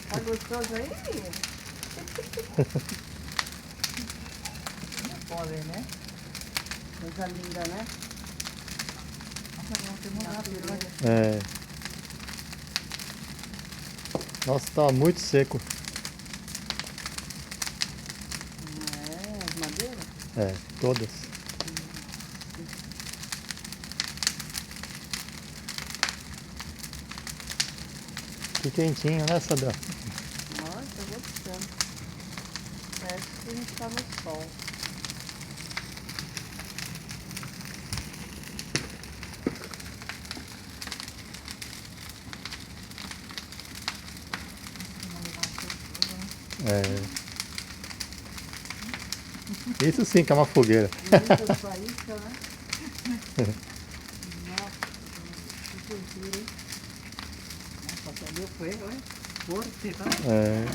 Tá gostoso aí? Não pode, né? Coisa linda, né? Nossa, não tem muito rápido, olha. É. Nossa, tá muito seco. É, as madeiras? É, todas. Que quentinho, né, Sadra? Nossa, tô gostando. Parece que a gente tá no sol. É. Isso sim que é uma fogueira. Muitas faíscas, né? Nossa, que cultura, hein? Nossa, cadê o fogo, hein? Forte, tá? É.